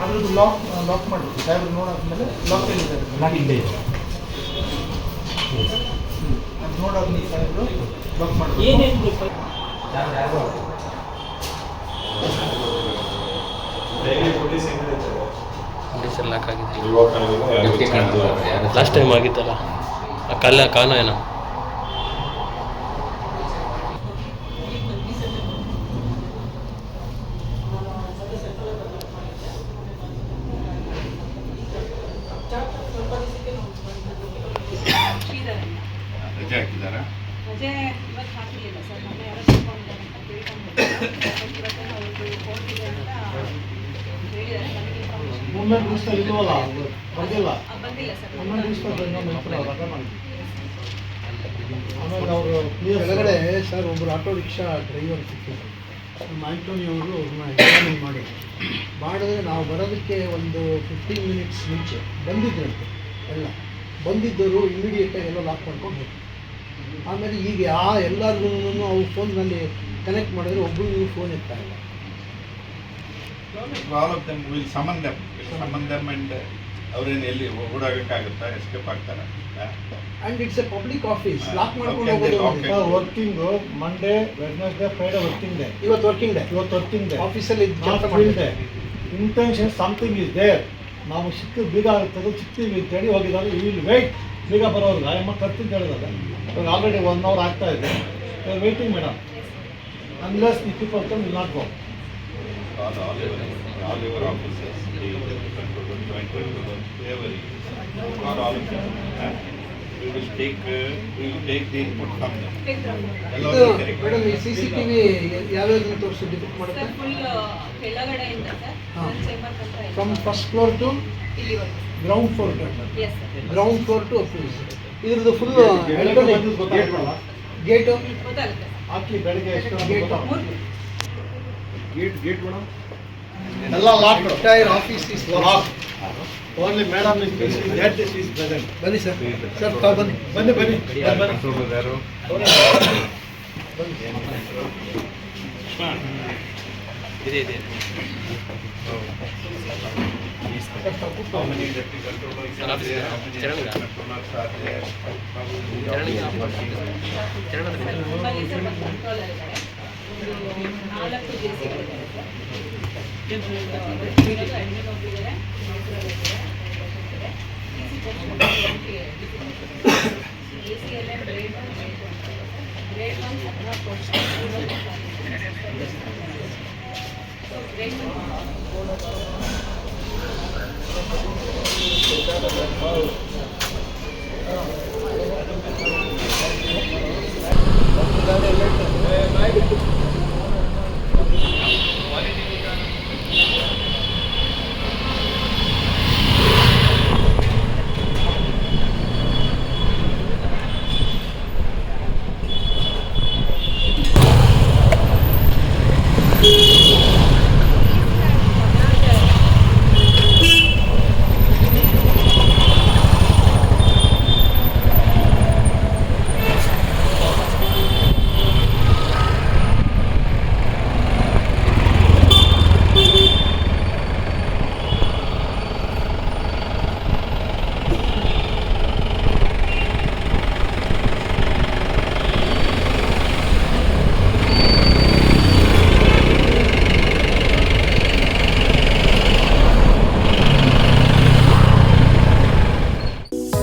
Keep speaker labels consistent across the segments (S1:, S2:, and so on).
S1: ಅದ್ರದ್ದು ಲಾಕ್ ಮಾಡಿ ಸಾಹೇಬ್ರು ನೋಡಾದ್ಮೇಲೆ ಲಾಕ್ ಎಲ್ಲಿದೆ
S2: ಹಿಂದೆ
S1: ಅದು ನೋಡಾದ್ಮೇಲೆ ಸಾಹೇಬ್ರು ಲಾಕ್ ಮಾಡಿ
S3: ಲಾಸ್ಟ್ ಟೈಮ್ ಆಗಿತ್ತಲ್ಲ ಆ ಕಾನ ಏನೋ
S4: ರಜೆ ಹಾಕಿದ್ದಾರಾ?
S5: ರಜೆ ಇವತ್ತು ಹಾಕಿರಲಿಲ್ಲ ಸರ್, ಮೊನ್ನೆ ಯಾರೋ ತಿಳ್ಕೊಂಡಿದ್ದಾರೆ ಅಂತ ತಿಳ್ಕೊಂಡು ಬಂದಿಲ್ಲ ಸರ್.
S1: ಕೆಳಗಡೆ ಸರ್ ಒಬ್ಬರು ಆಟೋ ರಿಕ್ಷಾ ಡ್ರೈವರ್ ಸಿಕ್ಕಿದ್ರು, ನಮ್ಮ ಆಂಟೋನಿ ಅವರು ಅವ್ರನ್ನ ಎಕ್ಸಾಮಿನ್ ಮಾಡಿದ್ರೆ ನಾವು ಬರೋದಕ್ಕೆ ಒಂದು 15 ಮಿನಿಟ್ಸ್ ಮುಂಚೆ ಬಂದಿದ್ರಂತೆ. ಎಲ್ಲ ಬಂದಿದ್ದರು ಇಮಿಡಿಯೇಟಾಗಿ ಎಲ್ಲ ಲಾಕ್ ಮಾಡ್ಕೊಂಡು ಹೋಗಿ. ಆಮೇಲೆ ಈಗ ಎಲ್ಲರಿಗೂ ಅವ್ರು ಫೋನ್ನಲ್ಲಿ ಕನೆಕ್ಟ್ ಮಾಡಿದ್ರೆ ಒಬ್ಬರು ಫೋನ್ ಎತ್ತಾ ಇಲ್ಲ.
S4: All of them will summon them and ಅವರೇನು ಎಲ್ಲಿ ಓಡಾಗಕ್ಕಾಗುತ್ತಾ, ಎಸ್ಕೇಪ್ ಆಗ್ತಾರ?
S1: And it's a public office. Lock ಮಾಡ್ಕೊಂಡು ಹೋಗೋದು. Working Monday, Wednesday, Friday working day. ಇವತ್ತು ವರ್ಕಿಂಗ್ ಡೇ. ಆಫೀಸಲ್ಲಿ ಕೆಲಸ ಮಾಡಿದೆ. Intention something is there. ನಾವು ಸಿಕ್ಕ ಬೀಗ ಆಗುತ್ತದೆ, ಸಿಕ್ತೀವಿ ಅಂತೇಳಿ ಹೋಗಿದ್ದಾರೆ. ವಿಲ್ ವೇಟ್ ಬೀಗ ಬರೋರ್ಗ ಎಮ್ಮ ಕರ್ತಿದ್ದು ಹೇಳಿದಾಗ ಇವಾಗ ಆಲ್ರೆಡಿ 1 hour ಆಗ್ತಾ ಇದೆ. ವೇಟಿಂಗ್ ಮೇಡಮ್, ಅನ್ಲೆಸ್ ಈ people come will not go.
S4: all your officers, the control, joint control, every, not all of them. We will take the input from them.
S1: Madam, ಈ CCTV ಯಾವ್ಯಾವ್ದನ್ನ ತೋರಿಸಿ detect ಮಾಡುತ್ತೆ?
S5: Full ಕೆಳಗಡೆಯಿಂದ sir, chamber ತನಕ ಇದೆ.
S1: From first floor to
S5: ಇಲ್ಲಿವರೆಗೂ.
S1: Ground floor to?
S5: Yes sir.
S1: Ground floor to ಇದ್ರದ್ದು full gate
S5: ಗೊತ್ತಾಗುತ್ತೆ
S1: ಹಾಕಿ ಬೆಳಗ್ಗೆ ಎಷ್ಟು ಗೇಟ್ ಮೇಡಮ್ ಎಲ್ಲ lock. Entire office is lock. Only madam is that is present. ಬನ್ನಿ ಸರ್. ಸರ್ ತಾವು ಬನ್ನಿ.
S3: ಇದೆ
S4: How many deputy controllers are there? How many controllers are there?
S5: ನಿಮ್ಮಲ್ಲಿ ಸರ್ ಒಂದು ಕಂಟ್ರೋಲರ್ ಇದ್ದಾರೆ, 4 ಜೆಸಿಗಳಿದ್ದಾರೆ ಸರ್. ಅಡ್ಮಿನ್ ಹೋಗಿದ್ದಾರೆ, ಎಸಿಯಲ್ಲೇ ಗ್ರೇಡ್ 1 ಗ್ರೇಡ್ 1 ಗ್ರೇಡ್ 1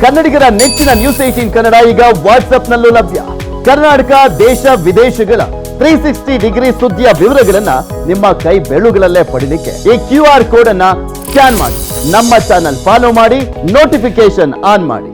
S6: ಕನ್ನಡಿಗರ ನೆಚ್ಚಿನ ನ್ಯೂಸ್ 18 ಕನ್ನಡ ಈಗ ವಾಟ್ಸ್ಆಪ್ನಲ್ಲೂ ಲಭ್ಯ. ಕರ್ನಾಟಕ, ದೇಶ ವಿದೇಶಗಳ 360 ಡಿಗ್ರಿ ಸುದ್ದಿಯ ವಿವರಗಳನ್ನ ನಿಮ್ಮ ಕೈ ಬೆರಳುಗಳಲ್ಲೇ ಪಡಿಲಿಕ್ಕೆ ಈ QR ಕೋಡ್ ಅನ್ನ ಸ್ಕ್ಯಾನ್ ಮಾಡಿ, ನಮ್ಮ ಚಾನಲ್ ಫಾಲೋ ಮಾಡಿ, ನೋಟಿಫಿಕೇಶನ್ ಆನ್ ಮಾಡಿ.